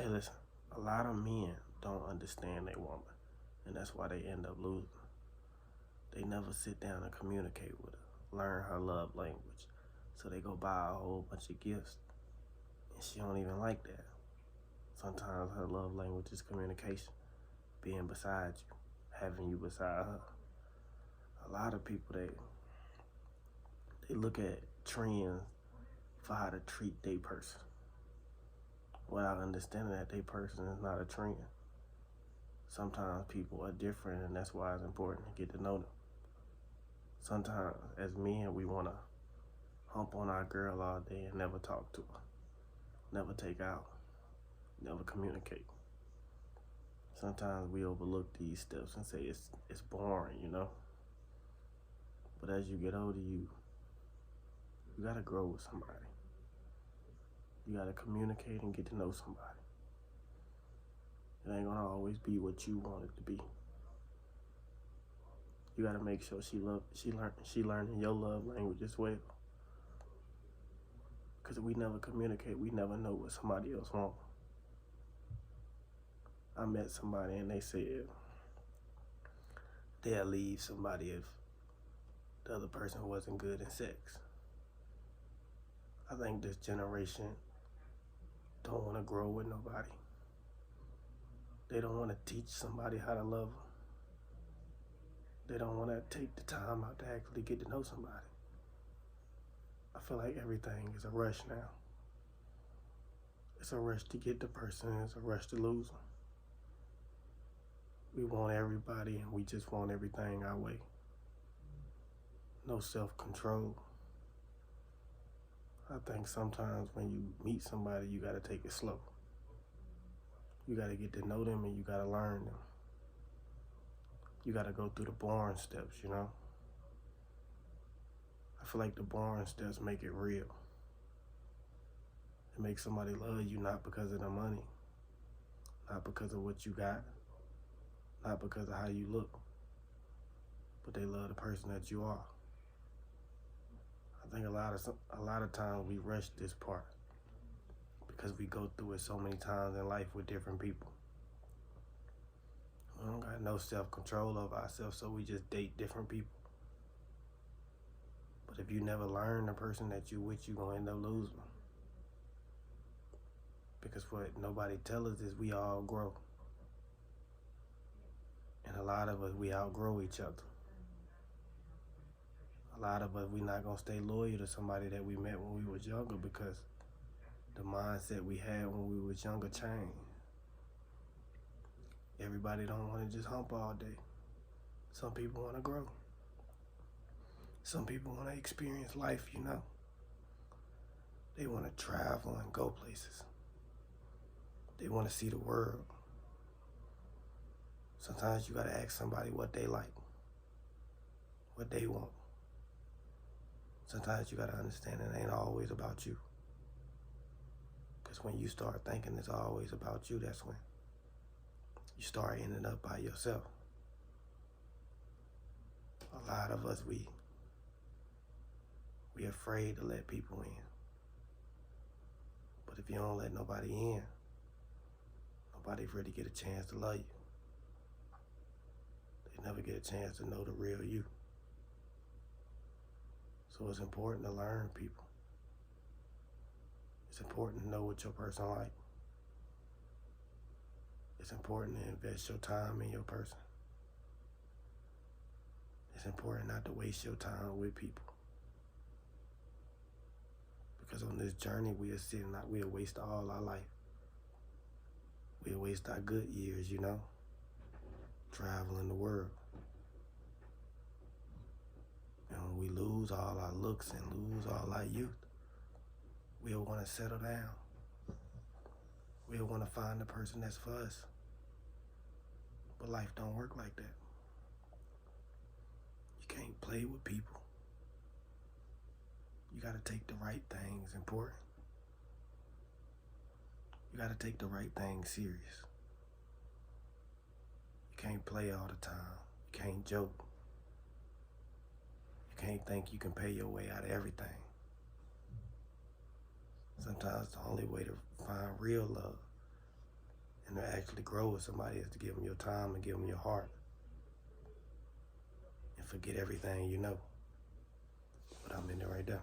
Hey, listen, a lot of men don't understand their woman, and that's why they end up losing. They never sit down and communicate with her, learn her love language. So they go buy a whole bunch of gifts, and she don't even like that. Sometimes her love language is communication, being beside you, having you beside her. A lot of people, they look at trends for how to treat their person without understanding that their person is not a trend. Sometimes people are different, and that's why it's important to get to know them. Sometimes, as men, we want to hump on our girl all day and never talk to her, never take out, never communicate. Sometimes we overlook these steps and say it's boring. But as you get older, you gotta grow with somebody. You gotta communicate and get to know somebody. It ain't gonna always be what you want it to be. You gotta make sure she learning your love language as well. Cause if we never communicate, we never know what somebody else wants. I met somebody and they said they'll leave somebody if the other person wasn't good in sex. I think this generation don't want to grow with nobody. They don't want to teach somebody how to love them. They don't want to take the time out to actually get to know somebody. I feel like everything is a rush now. It's a rush to get the person, it's a rush to lose them. We want everybody and we just want everything our way. No self-control. I think sometimes when you meet somebody, you gotta take it slow. You gotta get to know them and you gotta learn them. You gotta go through the boring steps. I feel like the boring steps make it real. It makes somebody love you not because of the money, not because of what you got, not because of how you look, but they love the person that you are. I think a lot of times we rush this part because we go through it so many times in life with different people. We don't got no self-control of ourselves, so we just date different people. But if you never learn the person that you with, you gonna end up losing. Because what nobody tell us is we all grow. And a lot of us, we outgrow each other. A lot of us, we not gonna stay loyal to somebody that we met when we was younger because the mindset we had when we was younger changed. Everybody don't wanna just hump all day. Some people wanna grow. Some people wanna experience life. They wanna travel and go places. They wanna see the world. Sometimes you gotta ask somebody what they like, what they want. Sometimes you gotta understand it ain't always about you. Because when you start thinking it's always about you, that's when you start ending up by yourself. A lot of us, we afraid to let people in. But if you don't let nobody in, nobody really get a chance to love you. They never get a chance to know the real you. So it's important to learn people. It's important to know what your person like. It's important to invest your time in your person. It's important not to waste your time with people. Because on this journey, we'll waste all our life. We'll waste our good years, traveling the world. And when we lose all our looks and lose all our youth, we'll want to settle down. We'll want to find the person that's for us. But life don't work like that. You can't play with people. You gotta take the right things important. You gotta take the right things serious. You can't play all the time. You can't joke. You can't think you can pay your way out of everything. Sometimes the only way to find real love And to actually grow with somebody is to give them your time and give them your heart and forget everything you know. But I'm in there right there.